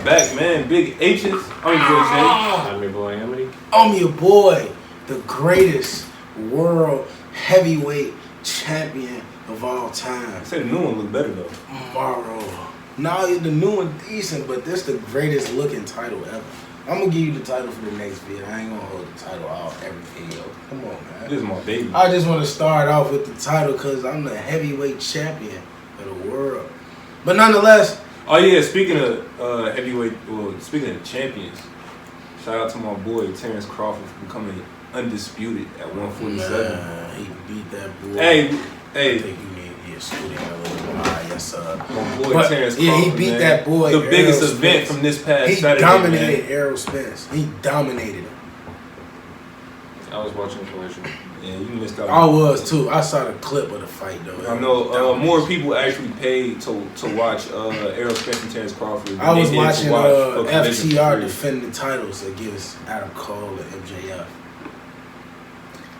back, man. Big H's. I'm your boy, Emily. I'm your boy, the greatest world heavyweight champion of all time. I said the new one look better though. Morrow. No, the new one decent, but this the greatest looking title ever. I'm gonna give you the title for the next video. I ain't gonna hold the title out every video. Come on, man. This is my baby. I just want to start off with the title because I'm the heavyweight champion of the world. But nonetheless. Oh yeah, speaking of heavyweight, well, speaking of champions, shout out to my boy Terrence Crawford for becoming undisputed at 147. Man, he beat that boy. Hey. I think you need to get scooted a little bit high, yes sir. My boy Terrence Crawford, yeah, he beat that boy. The biggest Errol event Spence. from this past he Saturday. He dominated Errol Spence. He dominated him. I was watching Collision. Yeah, you missed out. I was too. I saw the clip of the fight though. I know more people actually paid to watch Errol Spence and Terrence Crawford. I was watching FTR defend the titles against Adam Cole and MJF.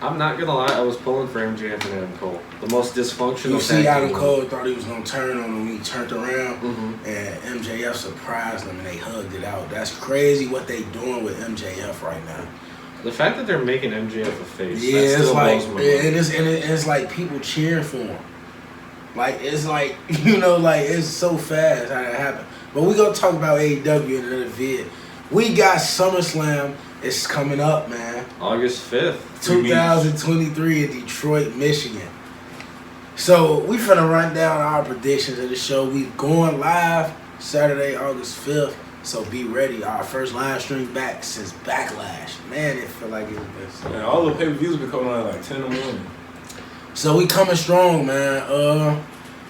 I'm not gonna lie, I was pulling for MJF and Adam Cole. The most dysfunctional. You see, Adam Cole thought he was gonna turn on him when he turned around, and MJF surprised him and they hugged it out. That's crazy what they doing with MJF right now. The fact that they're making MJF a face, yeah, that still it's like, blows my mind. it's like people cheering for him. Like it's like like it's so fast how that happened. But we gonna talk about AEW in another vid. We got SummerSlam. It's coming up, man. August 5th. 2023 in Detroit, Michigan. So we finna run down our predictions of the show. We going live Saturday, August 5th. So be ready. Our first live stream back since Backlash. Man, it feel like it was best. Man, all the pay-per-views been coming on at like 10 in the morning. So we coming strong, man.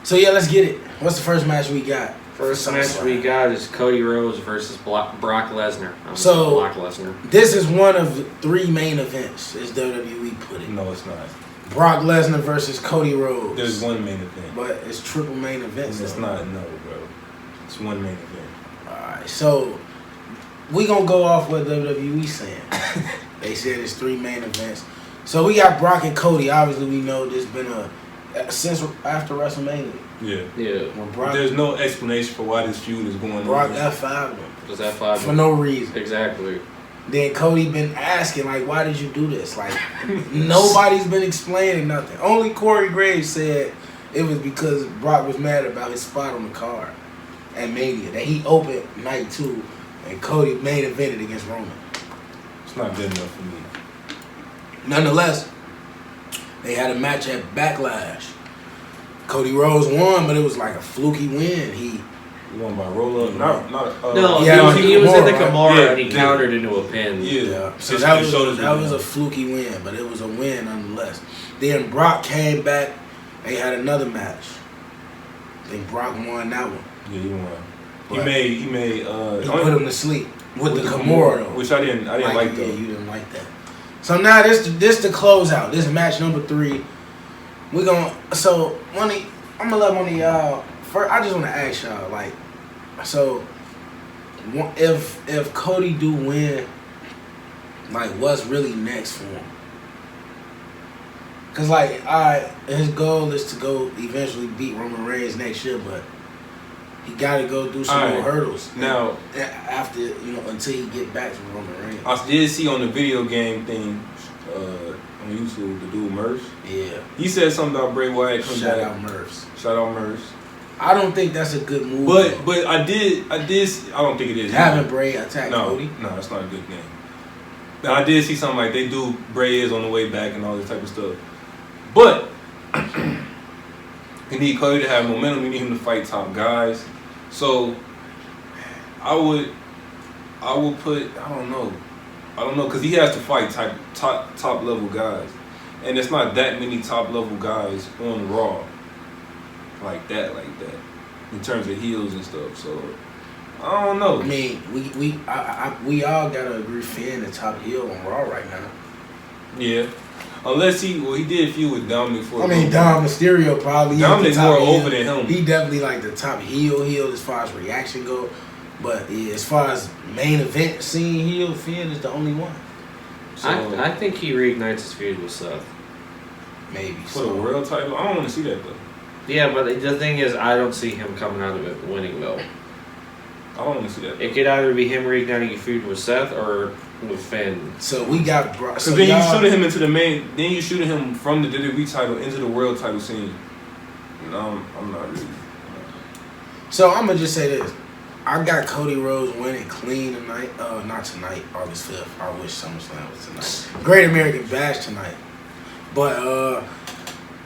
So yeah, let's get it. What's the first match we got? First match we got is Cody Rhodes versus Brock Lesnar. So Brock Lesnar. This is one of 3 main events, as WWE put it. No, it's not. Brock Lesnar versus Cody Rhodes. There's one main event. But it's triple main events. It's not, no, bro. It's one main event. Alright, so we gonna go off what WWE saying. They said it's 3 main events. So we got Brock and Cody. Obviously, we know there's been since after WrestleMania. Yeah. When Brock, there's no explanation for why this feud is going on. Brock F5'd him. Was F5 for no reason. Exactly. Then Cody been asking, like, why did you do this? Like, nobody's been explaining nothing. Only Corey Graves said it was because Brock was mad about his spot on the card at Mania. That he opened night 2 and Cody main evented against Roman. It's not good enough for me. Nonetheless, they had a match at Backlash. Cody Rhodes won, but it was like a fluky win. He won by roll up. He was in the Kimura and he countered into a pin. Yeah. So that was a fluky win, but it was a win nonetheless. Then Brock came back. They had another match. I think Brock won that one. Yeah, he won. He put him to sleep with the Kimura though. Which I didn't like though. Yeah, you didn't like that. So now this the closeout. This is match number 3. I'm gonna let one of y'all first. I just want to ask y'all, like, so if Cody do win, like, what's really next for him? Cause like, his goal is to go eventually beat Roman Reigns next year, but he got to go do some more hurdles now after until he get back to Roman Reigns. I did see on the video game thing on YouTube the dude Murph. Yeah, he said something about Bray Wyatt coming back. Shout out Murph. I don't think that's a good move. But I don't think it is. Having Bray attack Cody? No, that's not a good game. Now I did see something like they do Bray is on the way back and all this type of stuff. But you need Cody to have momentum, you need him to fight top guys. So I would put I don't know, because he has to fight top level guys. And it's not that many top level guys on Raw like that in terms of heels and stuff. So I don't know. I mean, we all gotta agree Finn the top heel on Raw right now. Yeah, unless he did feud with Dominic for. Dom Mysterio probably. Dominic's more over than him. He definitely like the top heel as far as reaction go, but yeah, as far as main event scene heel, Finn is the only one. So, I think he reignites his feud with Seth. Maybe for the world title. I don't want to see that though. Yeah, but the thing is, I don't see him coming out of it winning though. I don't want to see that. It could either be him reigniting a feud with Seth or with Finn. So we got Brock. Because then you shooting him into the main. Then you shooting him from the WWE title into the world title scene. No, I'm not really. So I'm gonna just say this. I got Cody Rhodes winning clean tonight. Not tonight, August 5th. I wish SummerSlam was tonight. Great American Bash tonight. But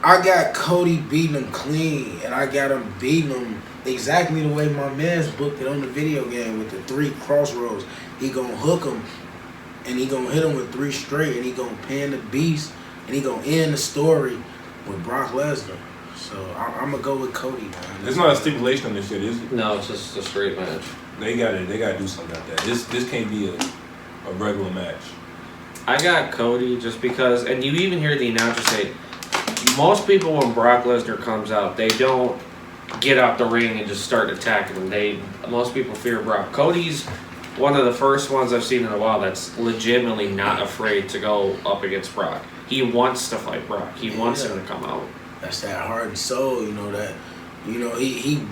I got Cody beating him clean, and I got him beating him exactly the way my man's booked it on the video game with the 3 crossroads. He gonna hook him, and he gonna hit him with 3 straight, and he gonna pin the beast, and he gonna end the story with Brock Lesnar. So I'm gonna go with Cody, man. There's not a stipulation on this shit, is it? No, it's just a straight match. They gotta do something like that. This can't be a regular match. I got Cody just because, and you even hear the announcer say, most people when Brock Lesnar comes out, they don't get out the ring and just start attacking him. Most people fear Brock. Cody's one of the first ones I've seen in a while that's legitimately not afraid to go up against Brock. He wants to fight Brock. He wants him to come out. That's that heart and soul, he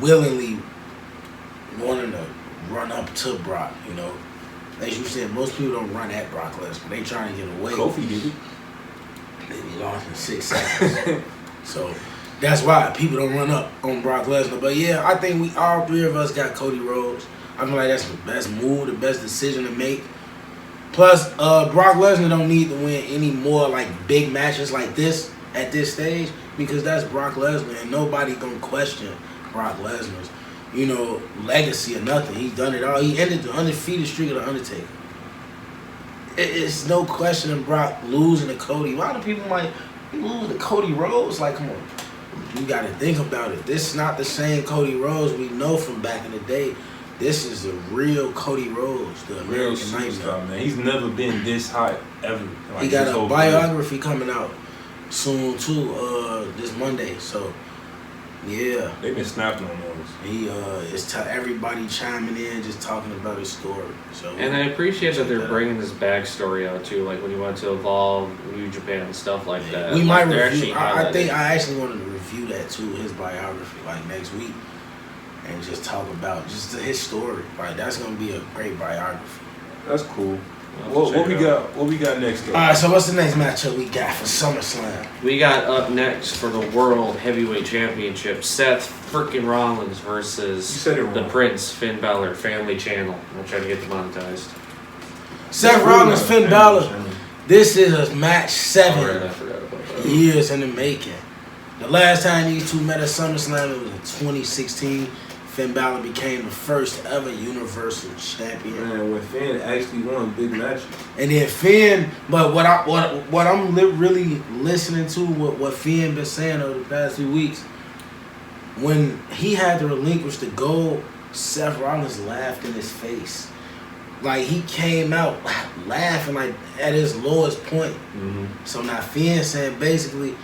willingly wanted to run up to Brock, As you said, most people don't run at Brock Lesnar. They trying to get away. Kofi did it. They lost in 6 seconds. So that's why people don't run up on Brock Lesnar. But yeah, I think we all 3 of us got Cody Rhodes. I feel like that's the best move, the best decision to make. Plus, Brock Lesnar don't need to win any more like big matches like this at this stage because that's Brock Lesnar and nobody gonna question Brock Lesnar's, legacy or nothing. He's done it all. He ended the undefeated streak of the Undertaker. It's no question of Brock losing to Cody. Why do people like lose to Cody Rhodes? Like, come on, you got to think about it. This is not the same Cody Rhodes we know from back in the day. This is the real Cody Rhodes, the Real American Nightmare. superstar, man. He's never been this high ever. Like, He got his a whole biography coming out soon too. This Monday. So yeah, career. They've been snapping on those. he everybody chiming in, just talking about his story. So And I appreciate that they're bringing this backstory out too, like when he went to Evolve, New Japan, and stuff like that. We Like, might they're review. I think highlighting- I actually wanted to review that too, his biography, like next week, and just talk about just his story. Like that's gonna be a great biography. That's cool. I'll check What we it out. got? What we got next? Though? All right, so what's the next matchup we got for SummerSlam? We got up next for the World Heavyweight Championship, Seth freaking Rollins You versus said it wrong. the Prince, Finn Balor, Family Channel. I'm trying to get demonetized. Seth Rollins, Finn Balor. This is a match Alright, 7 I forgot about that. years in the making. The last time these two met at SummerSlam, it was in 2016. Finn Balor became the first ever Universal Champion. Man, when Finn actually won big matches. And then Finn, but what I'm really listening to, what Finn been saying over the past few weeks, when he had to relinquish the gold, Seth Rollins laughed in his face. Like he came out laughing like at his lowest point. Mm-hmm. So now Finn saying basically,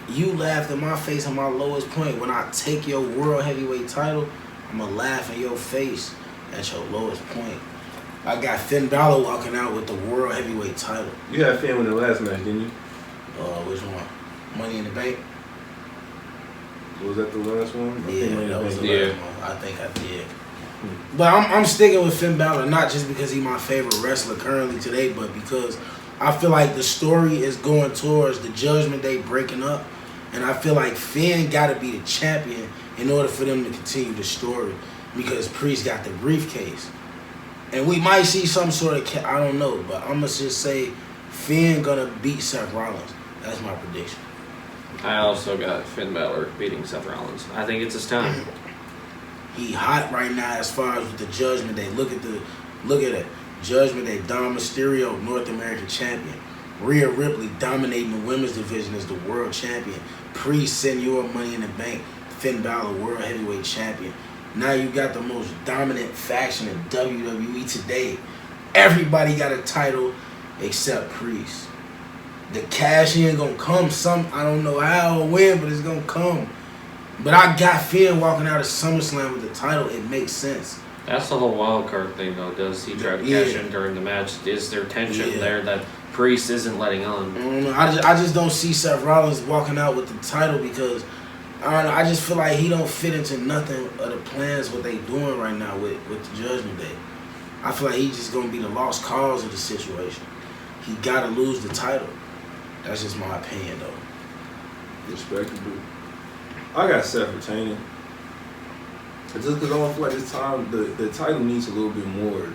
you laughed in my face at my lowest point. When I take your world heavyweight title, I'm gonna laugh in your face at your lowest point. I got Finn Balor walking out with the world heavyweight title. You had Finn with the last match, didn't you? Which one? Money in the Bank? Was that the last one? Yeah, that was the Yeah. last one. I think I did. But I'm sticking with Finn Balor, not just because he's my favorite wrestler currently today, but because I feel like the story is going towards the Judgment Day breaking up. And I feel like Finn got to be the champion in order for them to continue the story because Priest got the briefcase. And we might see some sort of, I don't know, but I'm going to just say Finn going to beat Seth Rollins. That's my prediction. I also got Finn Balor beating Seth Rollins. I think it's his time. He hot right now as far as with the Judgment Day. Look at it. Judgment Day, Dom Mysterio, North American champion. Rhea Ripley dominating the women's division as the world champion. Priest, Senor, Money in the Bank. Finn Balor, world heavyweight champion. Now you got the most dominant faction in WWE today. Everybody got a title except Priest. The cash in gonna come I don't know how or when, but it's gonna come. But I got Finn walking out of SummerSlam with the title. It makes sense. That's the whole wild card thing, though. Does he try to cash in during the match? Is there tension there that Priest isn't letting on? I don't know. I just don't see Seth Rollins walking out with the title because I don't know. I just feel like he don't fit into nothing of the plans what they doing right now with the Judgment Day. I feel like he's just gonna be the lost cause of the situation. He gotta lose the title. That's just my opinion, though. Respectable. I got Seth retaining. Just because I don't feel like this time the title needs a little bit more.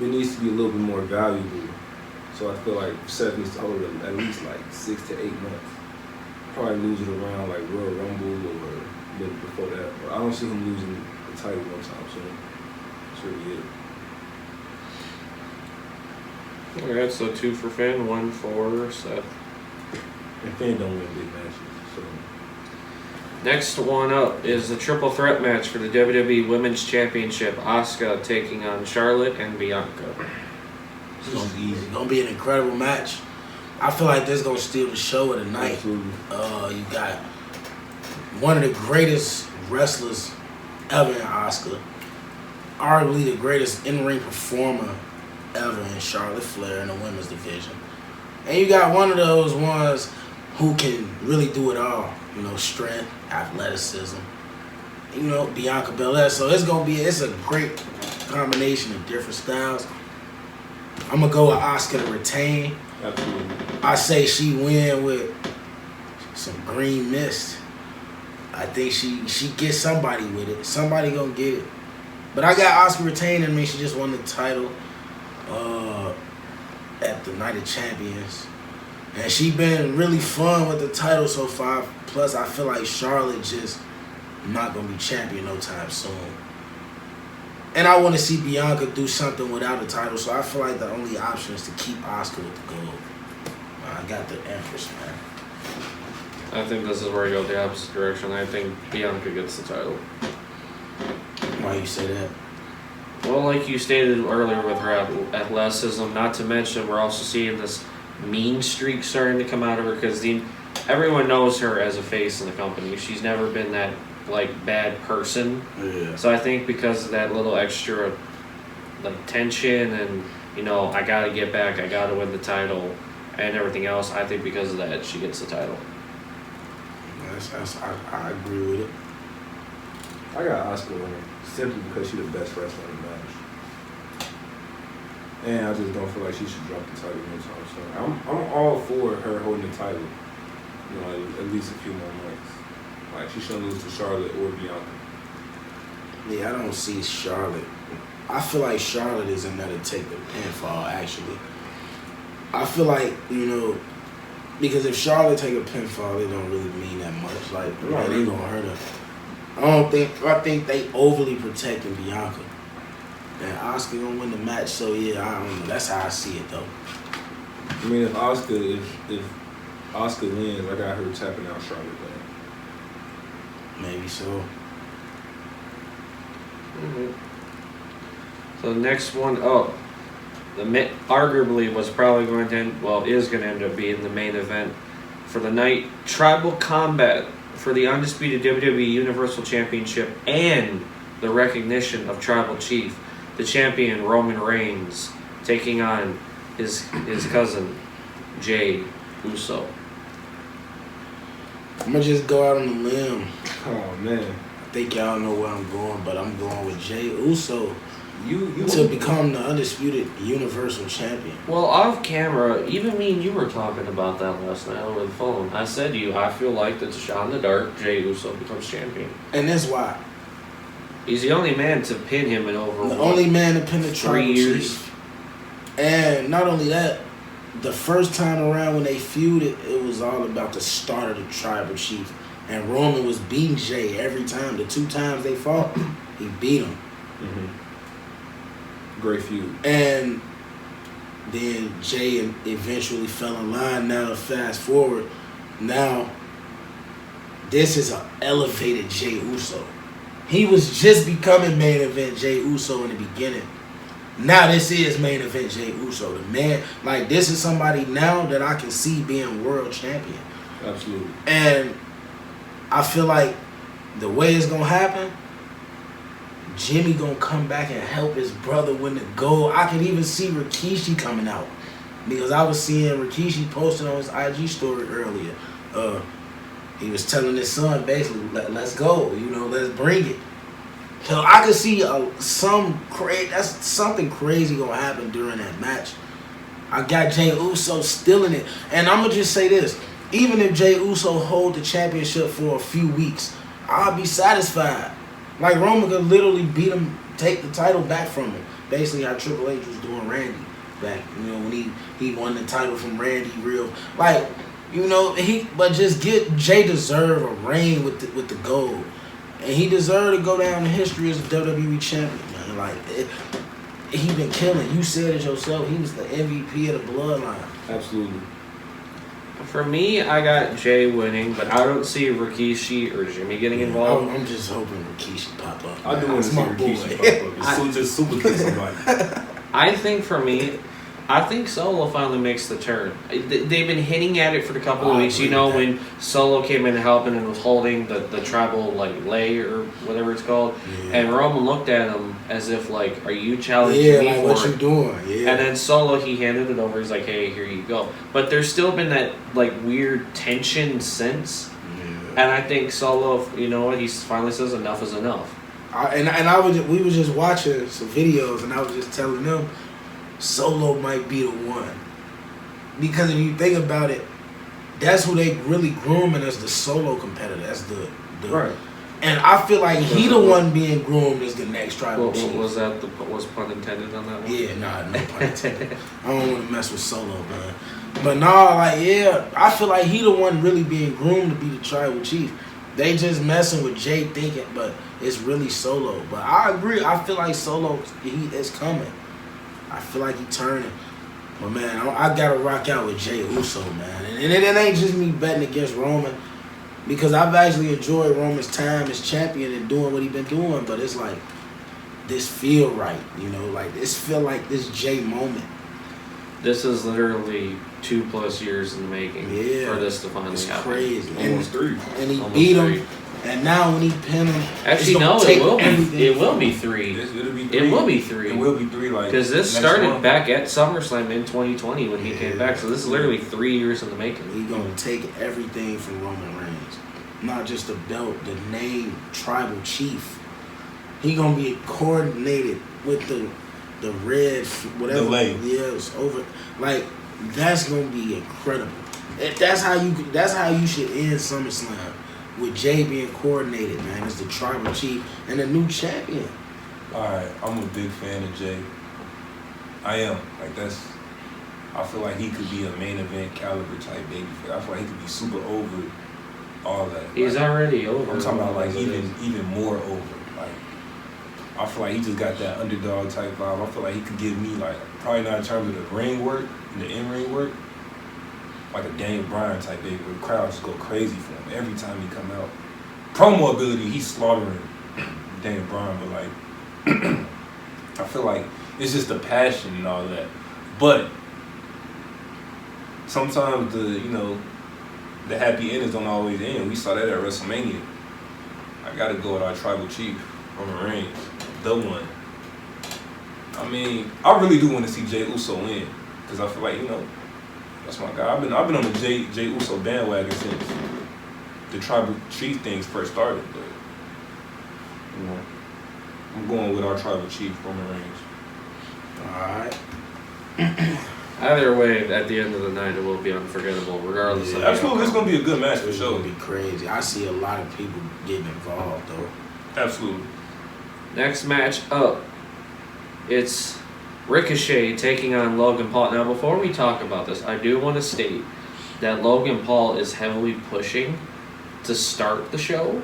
It needs to be a little bit more valuable. So I feel like Seth needs to hold it at least like 6 to 8 months. Probably lose it around like Royal Rumble or a little before that. But I don't see him losing the title one time soon. That's really it. Alright, so 2 for Finn, 1 for Seth. And Finn don't win big matches, so. Next one up is the triple threat match for the WWE Women's Championship. Asuka taking on Charlotte and Bianca. It's gonna be easy. It's gonna be an incredible match. I feel like this is gonna steal the show of the night. Absolutely. You got one of the greatest wrestlers ever in Asuka. Arguably the greatest in-ring performer ever in Charlotte Flair in the women's division. And you got one of those ones who can really do it all. You know, strength, athleticism. You know, Bianca Belair. So it's a great combination of different styles. I'm gonna go with Asuka to retain. Absolutely. I say she win with some green mist. I think she gets somebody with it. Somebody gonna get it. But I got Asuka retaining. I mean, she just won the title at the Night of Champions. And she been really fun with the title so far. Plus, I feel like Charlotte just not going to be champion no time soon. And I want to see Bianca do something without a title. So I feel like the only option is to keep Asuka with the gold. I got the Empress, man. I think this is where you go the opposite direction. I think Bianca gets the title. Why you say that? Well, like you stated earlier with her athleticism, not to mention we're also seeing this mean streak starting to come out of her because everyone knows her as a face in the company. She's never been that like bad person. Yeah. So I think because of that little extra like tension and I gotta get back, I gotta win the title and everything else, I think because of that she gets the title. I agree with it. I got Asuka winning simply because she's the best wrestler in the match. And I just don't feel like she should drop the title anytime soon. I'm all for her holding the title, at least a few more months. Like, she shouldn't lose to Charlotte or Bianca. Yeah, I don't see Charlotte. I feel like Charlotte is in there to take the pinfall, actually. I feel like, because if Charlotte take a pinfall, it don't really mean that much. Like, it ain't gonna hurt her. I think they overly protecting Bianca. And Asuka gonna win the match, so yeah, I don't know. That's how I see it, though. I mean, if Asuka wins, I got her tapping out Charlotte. Maybe so. Mm-hmm. So the next one, arguably was probably going to is going to end up being the main event for the night. Tribal Combat for the undisputed WWE Universal Championship and the recognition of Tribal Chief, the champion Roman Reigns, taking on his cousin Jey Uso. I'm gonna just go out on a limb. Oh man, I think y'all know where I'm going, but I'm going with Jey Uso you to become the undisputed Universal Champion. Well, off camera, even me and you were talking about that last night over the phone. I said to you, I feel like that's a shot in the dark. Jey Uso becomes champion, and that's why he's the only man to pin him in over the only man to pin the 3 years. Chief. And not only that, the first time around when they feuded, it was all about the start of the Tribal Chief. And Roman was beating Jey every time. The 2 times they fought, he beat him. Mm-hmm. Great feud. And then Jey eventually fell in line. Now, fast forward, now this is an elevated Jey Uso. He was just becoming main event Jey Uso in the beginning. Now this is main event Jey Uso. The man, like, this is somebody now that I can see being world champion. Absolutely. And I feel like the way it's gonna happen, Jimmy gonna come back and help his brother win the gold. I can even see Rikishi coming out, because I was seeing Rikishi posting on his IG story earlier He was telling his son basically, let's go, let's bring it. So I could see that's something crazy gonna happen during that match. I got Jey Uso still in it, and I'm gonna just say this: even if Jey Uso hold the championship for a few weeks, I'll be satisfied. Like Roman could literally beat him, take the title back from him. Basically, how Triple H was doing Randy back, when he won the title from Randy, but just get Jey deserve a reign with the gold. And he deserved to go down in history as a WWE champion, man. He been killing. You said it yourself. He was the MVP of the Bloodline. Absolutely. For me, I got Jey winning, but I don't see Rikishi or Jimmy getting involved. I'm just hoping Rikishi pop up. I do want to see Rikishi pop up. Just super kick somebody. I think for me, Solo finally makes the turn. They've been hinting at it for a couple of weeks. When Solo came in helping and was holding the tribal lei or whatever it's called, and Roman looked at him as if are you challenging me for what you doing? Yeah. And then Solo, he handed it over. He's like, hey, here you go. But there's still been that weird tension since. Yeah. And I think Solo, he finally says enough is enough. We were just watching some videos, and I was just telling them Solo might be the one, because if you think about it, that's who they really grooming as the solo competitor. That's the right. And I feel like he the one being groomed as the next tribal chief. Was pun intended on that one? Yeah, no pun intended. I don't want to mess with Solo, man. But I feel like he the one really being groomed to be the tribal chief. They just messing with Jey thinking, but it's really Solo. But I agree. I feel like Solo, he is coming. I feel like he turning. But, man, I got to rock out with Jey Uso, man. And it ain't just me betting against Roman, because I've actually enjoyed Roman's time as champion and doing what he been doing. But it's this feel right, this feel like this Jey moment. This is literally 2+ years in the making for this to finally happen. It's crazy. Almost 3. And he beat him. And now when he pinned him, actually no, it will be 3. It'll be 3. It will be 3. It will be 3. Because this started back at SummerSlam in 2020 when he came back. So this is literally 3 years in the making. He's gonna take everything from Roman Reigns, not just the belt, the name, tribal chief. He gonna be coordinated with the red whatever. The lane. It's over. That's gonna be incredible. That's how you should end SummerSlam. With Jey being coordinated, man, as the tribal chief and a new champion. Alright, I'm a big fan of Jey. I am. I feel like he could be a main event caliber type baby. I feel like he could be super over all that. He's already over. I'm talking about even more over. I feel like he just got that underdog type vibe. I feel like he could give me probably not in terms of the ring work and the in-ring work, like a Daniel Bryan type baby, where the crowd just go crazy for him every time he come out. Promo ability, he's slaughtering Daniel Bryan, but I feel like it's just the passion and all that. But sometimes the happy endings don't always end. We saw that at WrestleMania. I gotta go with our tribal chief, Roman Reigns, the one. I mean, I really do want to see Jey Uso win, because I feel like that's my guy. I've been on the Jey Uso bandwagon since the tribal chief things first started, but I'm going with our tribal chief, Roman Reigns. Alright. Either way, at the end of the night, it will be unforgettable, regardless of absolutely, it's gonna be a good match for It's sure. gonna be crazy. I see a lot of people getting involved though. Absolutely. Next match up, it's Ricochet taking on Logan Paul. Now, before we talk about this, I do want to state that Logan Paul is heavily pushing to start the show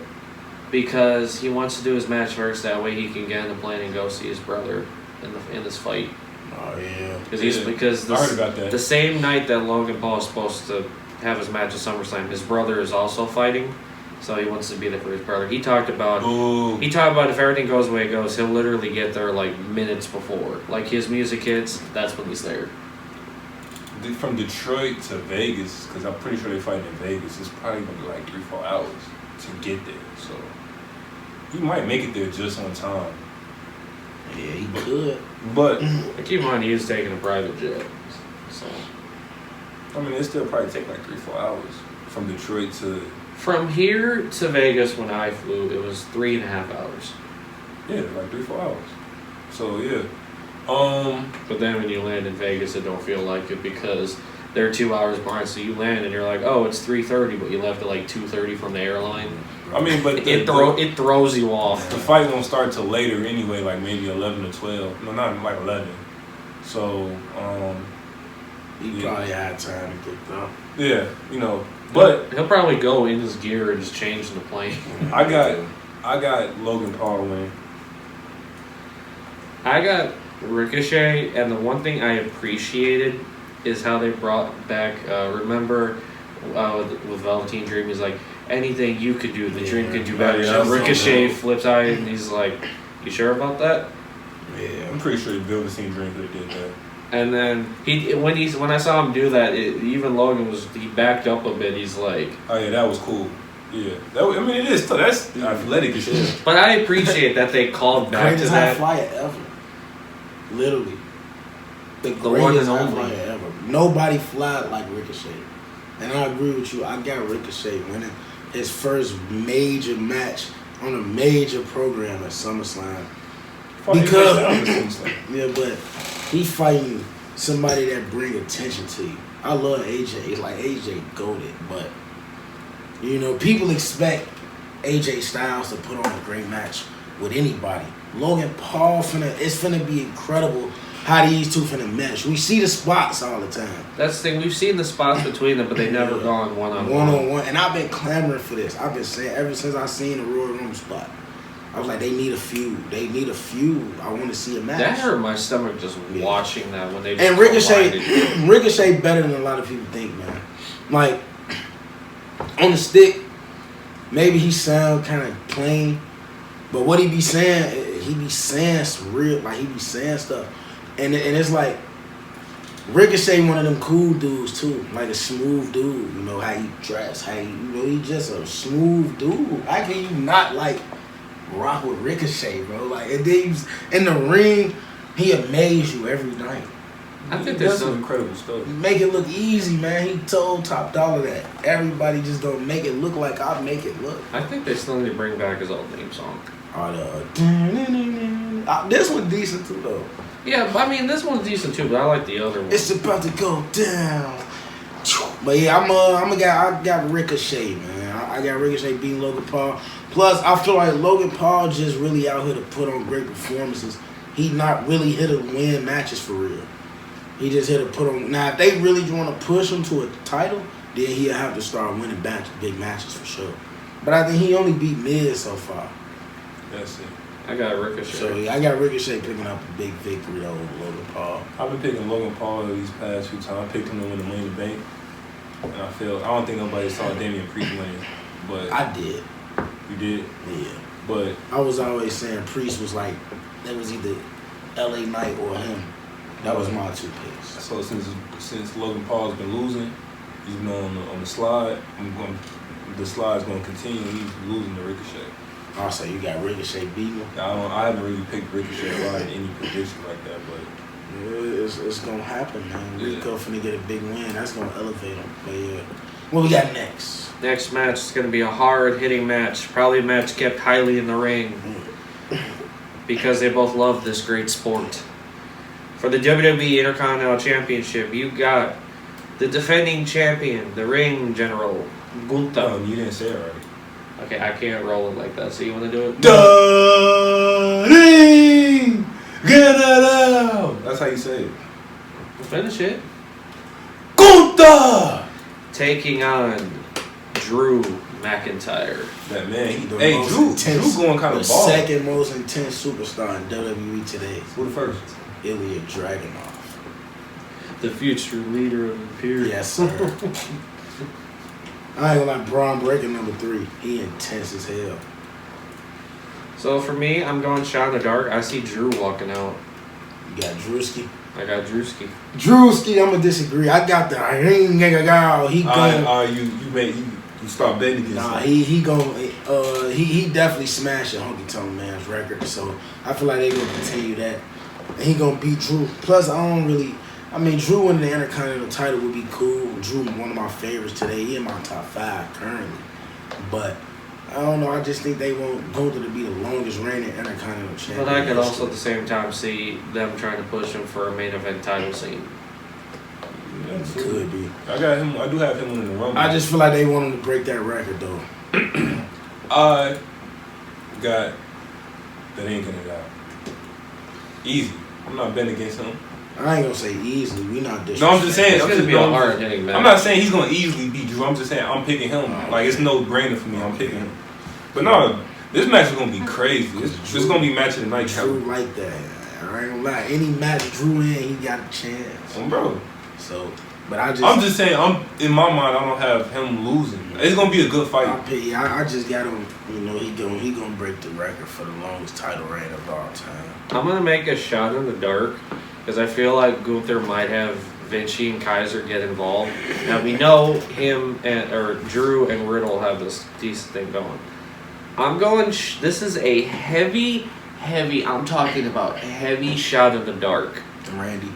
because he wants to do his match first. That way, he can get on the plane and go see his brother in this fight. Oh yeah. Because I heard about that. The same night that Logan Paul is supposed to have his match at SummerSlam, his brother is also fighting. So he wants to be there for his brother. He talked about if everything goes the way it goes, he'll literally get there minutes before. His music hits, that's when he's there. From Detroit to Vegas, because I'm pretty sure they're fighting in Vegas, it's probably going to be 3-4 hours to get there. So he might make it there just on time. Yeah, he could. But keep in mind, he is taking a private jet. So I mean, it still probably take 3-4 hours from Detroit to. From here to Vegas when I flew, it was 3.5 hours. Yeah, like 3-4 hours. So yeah. But then when you land in Vegas, it don't feel like it because they're 2 hours behind. So you land and you're like, oh, it's 3:30, but you left at like 2:30 from the airline. I mean, but it throws you off. The fight won't start till later anyway, like maybe 11 or 12. No, not like 11. So he probably had time to get though. Yeah, you know, but he'll probably go in his gear and just change the plane. I got Logan Paul win. I got Ricochet, and the one thing I appreciated is how they brought back. Remember, with Velveteen Dream, he's like, anything you could do, the Dream could do better. Yeah, Ricochet flips out, and he's like, "You sure about that?" Yeah, I'm pretty sure the Velveteen Dream could have did that. And then when I saw him do that, even Logan he backed up a bit. He's like, "Oh yeah, that was cool." Yeah, it is. That's athletic as shit. But I appreciate that they called back to that. Greatest high flyer ever. Literally. The one and high only flyer ever. Nobody flied like Ricochet. And I agree with you. I got Ricochet winning his first major match on a major program at SummerSlam. Because yeah, but he fighting somebody that bring attention to you. I love AJ. It's like AJ goated, but you know, people expect AJ Styles to put on a great match with anybody. Logan Paul it's finna be incredible how these two finna mesh. We see the spots all the time. That's the thing. We've seen the spots between them, but they never gone one-on-one. One-on-one. And I've been clamoring for this. I've been saying ever since I seen the Royal Rumble spot. I was like, they need a feud. They need a feud. I want to see a match. That hurt my stomach just watching that when they just and Ricochet better than a lot of people think, man. Like, on the stick, maybe he sound kind of plain, but what he be saying real, like he be saying stuff. And it's like, Ricochet one of them cool dudes too, like a smooth dude. You know how he dress, he just a smooth dude. How can you not like rock with Ricochet, bro? Like, and then he's in the ring, he amaze you every night. I think there's some incredible stuff. Make it look easy, man. He told Top Dollar that everybody just don't make it look like I make it look. I think they still need to bring back his old theme song. This one's decent too, though. Yeah, I mean, this one's decent too, but I like the other one. It's about to go down. But yeah, I got Ricochet, man. I got Ricochet beating Logan Paul. Plus, I feel like Logan Paul just really out here to put on great performances. He not really here to win matches for real. He just here to put on. Now, if they really want to push him to a title, then he'll have to start winning big matches for sure. But I think he only beat Miz so far. That's it. I got Ricochet. So yeah, I got Ricochet picking up a big victory over Logan Paul. I've been picking Logan Paul these past few times. I picked him to win the Money in the Bank, and I don't think nobody saw Damian Priest winning, but I did. You did? Yeah. But I was always saying Priest was like, that was either LA Knight or him. That was my two picks. So since Logan Paul's been losing, he's been on the slide. The slide's going to continue. He's losing to Ricochet. Also, you got Ricochet beating him. I haven't really picked Ricochet a lot in any prediction like that, but yeah, it's gonna happen, man. Rico finna get a big win. That's gonna elevate him. But yeah, what we got next? Next match is gonna be a hard-hitting match. Probably a match kept highly in the ring because they both love this great sport. For the WWE Intercontinental Championship, you got the defending champion, the ring general, Gunther. Oh, you didn't say it right. Okay, I can't roll it like that. So you want to do it? Get it out! That's how you say it. Finish it. Gunther! Taking on Drew McIntyre. That man, Drew going kind of the ball. Second most intense superstar in WWE today. Who the first? Ilya Dragunov. The future leader of Imperium. Yes, sir. I ain't gonna lie, Braun Breaker number 3. He intense as hell. So for me, I'm going shot in the dark. I see Drew walking out. You got Drewski. I got Drewski. Drewski, I'm gonna disagree. I got the ring girl. He going. You start betting against Nah, him. he definitely smashing Honky Tonk Man's record. So I feel like they gonna continue that. And he gonna beat Drew. Plus, I I mean, Drew winning the Intercontinental title would be cool. Drew, one of my favorites today. He in my top 5 currently. But I don't know. I just think they want Gunther to be the longest reigning Intercontinental champion. But I could also at the same time see them trying to push him for a main event title scene. Yeah, Could be. I got him. I do have him winning the Rumble. I just feel like they want him to break that record, though. I got that ain't gonna die. Easy. I'm not betting against him. I ain't gonna say easily. We not disrespecting. No, I'm just saying. It's going to be a hard hitting match. I'm not saying he's gonna easily beat Drew. I'm just saying I'm picking him. Like it's no brainer for me. I'm picking him. But no, this match is gonna be crazy. It's gonna be match of the night. Drew like that. I ain't gonna lie. Any match Drew in, he got a chance. Bro. So, but I'm just saying. In my mind, I don't have him losing. It's gonna be a good fight. I just got him. You know, he gonna break the record for the longest title reign of all time. I'm going to make a shot in the dark because I feel like Gunther might have Vinci and Kaiser get involved. Now, we know him or Drew and Riddle have this decent thing going. I'm going, this is a heavy, I'm talking about heavy shot in the dark. Randy.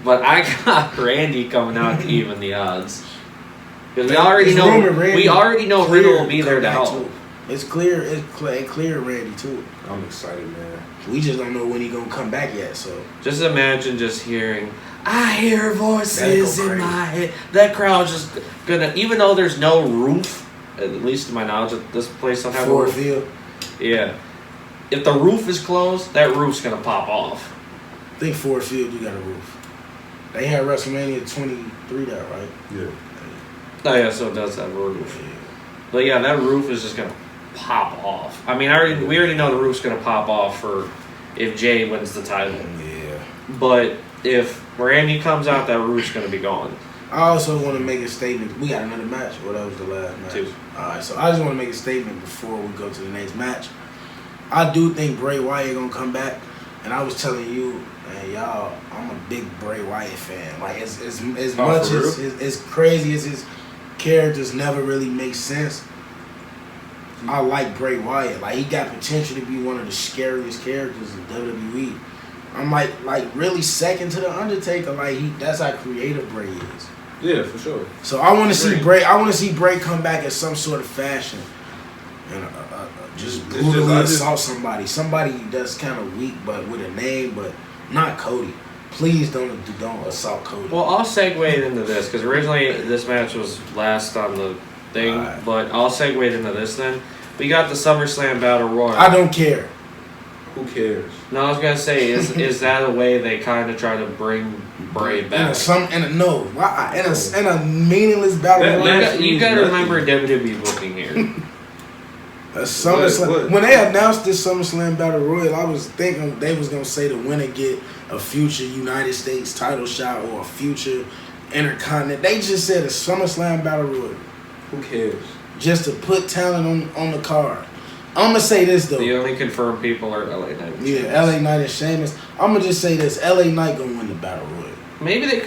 But I got Randy coming out to even the odds. Because we already know Riddle will be there to help. It's clear Randy too. I'm excited, man. We just don't know when he gonna come back yet. So just imagine just hearing, I hear voices in my head. That crowd's just gonna, even though there's no roof, at least to my knowledge, this place don't have a roof. Field. Yeah. If the roof is closed, that roof's gonna pop off. I think Ford Field, you got a roof. They had WrestleMania 23 there, right? Yeah. Oh yeah, so it does have a roof. Yeah. But yeah, that roof is just gonna pop off. I mean, we already know the roof's gonna pop off for if Jay wins the title. Yeah. But if Randy comes out, that roof's gonna be gone. I also want to make a statement. We got another match. Well, that was the last match. 2. Alright, so I just want to make a statement before we go to the next match. I do think Bray Wyatt gonna come back, and I was telling you, man, y'all, I'm a big Bray Wyatt fan. Like as much as crazy as his characters never really make sense, I like Bray Wyatt. Like he got potential to be one of the scariest characters in WWE. I'm like really second to the Undertaker. Like that's how creative Bray is. Yeah, for sure. So I want to see Bray. I want to see Bray come back in some sort of fashion and just brutally assault somebody. Somebody that's kind of weak, but with a name, but not Cody. Please don't assault Cody. Well, I'll segue into this because originally this match was last on the thing, but I'll segue into this then. We got the SummerSlam Battle Royal. I don't care. Who cares? No, I was gonna say, is that a way they kind of try to bring Bray back? In a meaningless battle royal. You gotta remember WWE booking here. SummerSlam. When they announced this SummerSlam Battle Royal, I was thinking they was gonna say the winner get a future United States title shot or a future Intercontinental. They just said a SummerSlam Battle Royal. Who cares? Just to put talent on the card. I'm gonna say this though. The only confirmed people are LA Knight. Yeah, LA Knight and Sheamus. I'm gonna just say this: LA Knight gonna win the Battle Royal. Maybe they.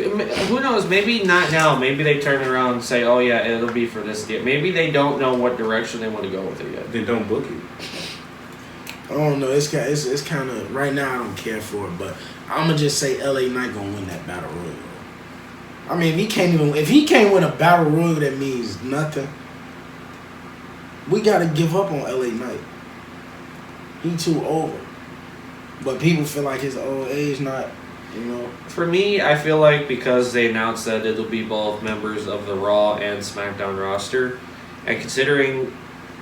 Who knows? Maybe not now. Maybe they turn around and say, "Oh yeah, it'll be for this deal." Maybe they don't know what direction they want to go with it yet. They don't book it. I don't know. It's kind of right now. I don't care for it, but I'm gonna just say LA Knight gonna win that Battle Royal. I mean, if he can't win a Battle Royal, that means nothing. We gotta give up on LA Knight. He too old. But people feel like his old age not, you know. For me, I feel like because they announced that it'll be both members of the Raw and SmackDown roster, and considering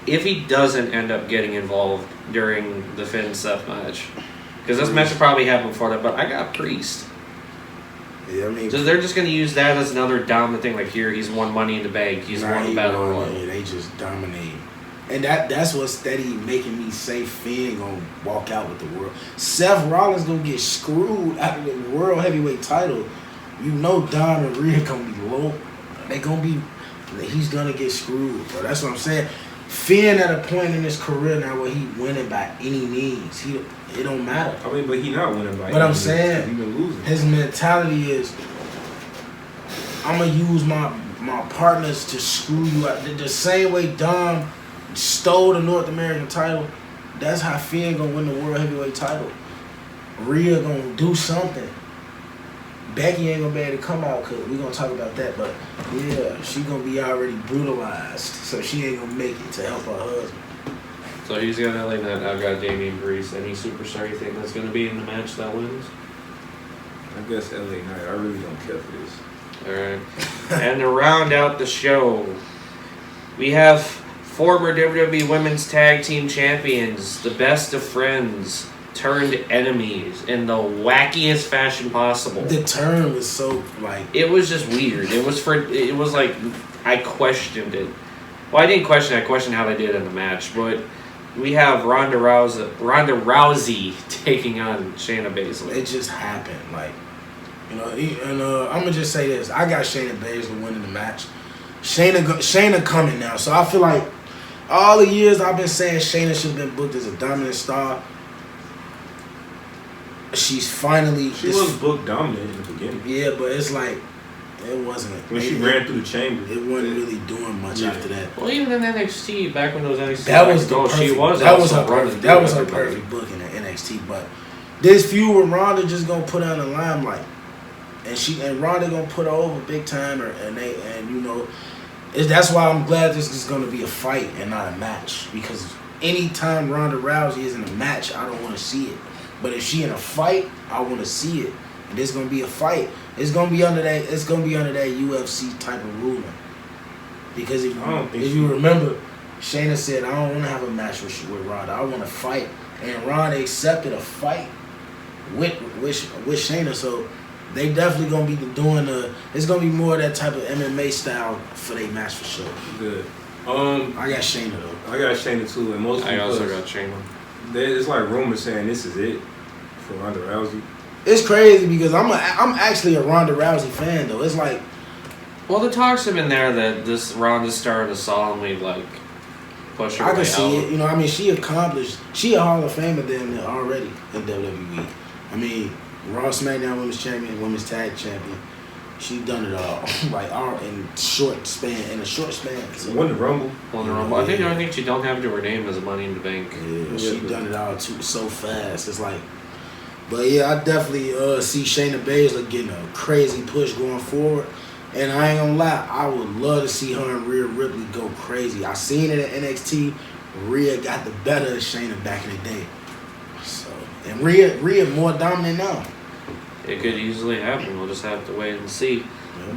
if he doesn't end up getting involved during the Finn Seth match, because this match will probably happen before that, but I got Priest. Yeah, I mean, so they're just going to use that as another dominant thing. Like here, he's won Money in the Bank. He's won Battle Royal. Yeah, they just dominate. And that's what's steady making me say Finn gonna walk out with the world. Seth Rollins gonna get screwed out of the world heavyweight title. You know Dom and Rhea gonna be low. He's gonna get screwed, bro. That's what I'm saying. Finn at a point in his career now where he winning by any means. It don't matter. I mean, but he not winning by any means. But I'm saying he been losing. His mentality is I'm gonna use my partners to screw you out. The same way Dom stole the North American title, that's how Finn gonna win the World Heavyweight title. Rhea gonna do something. Becky ain't gonna be able to come out because we gonna talk about that. But yeah, she gonna be already brutalized, so she ain't gonna make it to help her husband. So he's got LA Knight. I've got Damian Priest. Any superstar you think that's going to be in the match that wins? I guess LA Knight. I really don't care for this. All right. And to round out the show, we have former WWE Women's Tag Team Champions, the Best of Friends, turned enemies in the wackiest fashion possible. The turn was so like It was just weird. It was like I questioned it. Well, I didn't question it. I questioned how they did in the match, but we have Ronda Rousey taking on Shayna Baszler. it just happened. Like, you know, and I'm gonna just say this: I got Shayna Baszler winning the match. Shayna coming now, so I feel like all the years I've been saying Shayna should have been booked as a dominant star. She's finally. She was booked dominant in the beginning. Yeah, but it's like it wasn't. When she ran through the chamber, it wasn't really doing much after that. Well, even in NXT, back when those NXT, That was the perfect. she was That was also her running perfect. through That was her everybody. perfect booking at NXT. But this feud with Ronda just gonna put her in the limelight, and Ronda gonna put her over big time. And you know, that's why I'm glad this is gonna be a fight and not a match, because anytime Ronda Rousey is in a match, I don't want to see it. But if she in a fight, I want to see it. And there's gonna be a fight. It's gonna be under that. It's gonna be under that UFC type of ruling. Because if you remember, Shayna said, "I don't want to have a match with Ronda. I want to fight." And Ronda accepted a fight with Shayna. So they definitely gonna be doing it's gonna be more of that type of MMA style for their match for sure. good. I got Shayna though. I got Shayna too, and most I also people. got Shayna. It's like rumors saying this is it for Ronda Rousey. It's crazy because I'm actually a Ronda Rousey fan though. It's like, Well, the talks have been there that this Ronda's starting to solemnly push her I way can see out. it. You know, I mean, she a Hall of Famer then already in WWE. I mean, Raw, SmackDown Women's Champion, Women's Tag Champion. She done it all, in a short span. So, Won the Rumble. Won the Rumble. I think the only thing she don't have to her name is Money in the Bank. yeah, she done it all too so fast. It's like, but yeah, I definitely see Shayna Baszler getting a crazy push going forward. And I ain't gonna lie, I would love to see her and Rhea Ripley go crazy. I seen it at NXT. Rhea got the better of Shayna back in the day. So, and Rhea more dominant now. It could easily happen. We'll just have to wait and see. Yeah.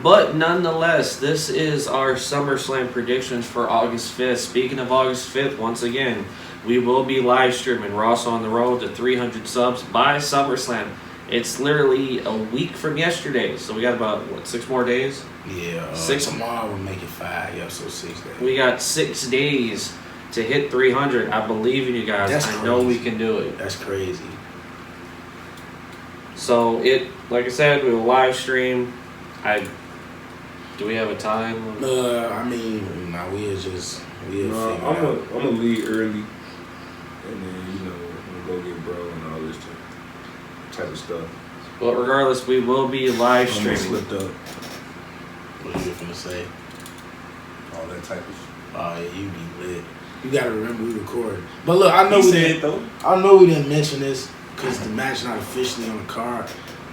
But nonetheless, this is our SummerSlam predictions for August 5th. Speaking of August 5th, once again, we will be live streaming Ross on the Road to 300 subs by SummerSlam. It's literally a week from yesterday, so we got about, 6 more days? Yeah, tomorrow we'll make it 5. Yeah, so 6 days. We got 6 days to hit 300. I believe in you guys. That's I know we crazy. can do it. That's crazy. So like I said, we will live stream. Do we have a time? I mean, nah, we'll figure it out. I'm gonna leave early, and then we'll go get bro and all this type of stuff. But regardless, we will be live I'm streaming. slipped up. What are you gonna say? All that type of shit. Oh yeah, you be lit. You gotta remember we recorded. But look, I know He we said didn't. though. I know we didn't mention this because the match not officially on the card.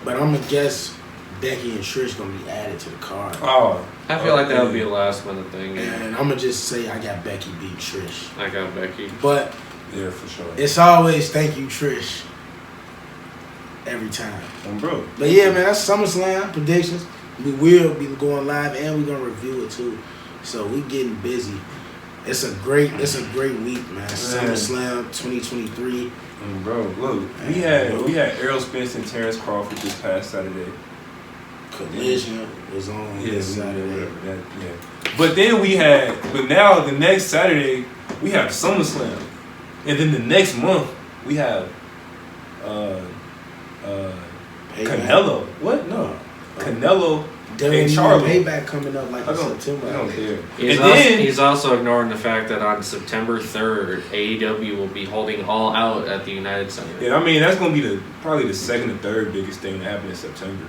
But I'm gonna guess Becky and Trish gonna be added to the card. Oh, I feel like that would be a last minute thing. And I'm gonna just say I got Becky beat Trish. I got Becky. But yeah, for sure. it's always thank you Trish. Every time. Bro. But yeah, man, that's SummerSlam predictions. We will be going live and we're gonna review it too. So we getting busy. It's a great week, man. SummerSlam 2023. Bro, look, we had Errol Spence and Terrence Crawford this past Saturday. Collision was on this Saturday. But now the next Saturday we have SummerSlam, and then the next month we have Canelo. What? No, Canelo and Charlo. Payback coming up like in September. I don't care. He's also ignoring the fact that on September 3rd, AEW will be holding All Out at the United Center. Yeah, I mean that's gonna be probably the second or third biggest thing that happened in September.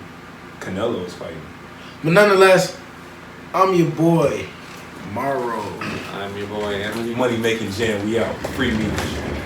Canelo is fighting. But nonetheless, I'm your boy, Morrow. I'm your boy, Anthony. Money making jam. We out. Free music.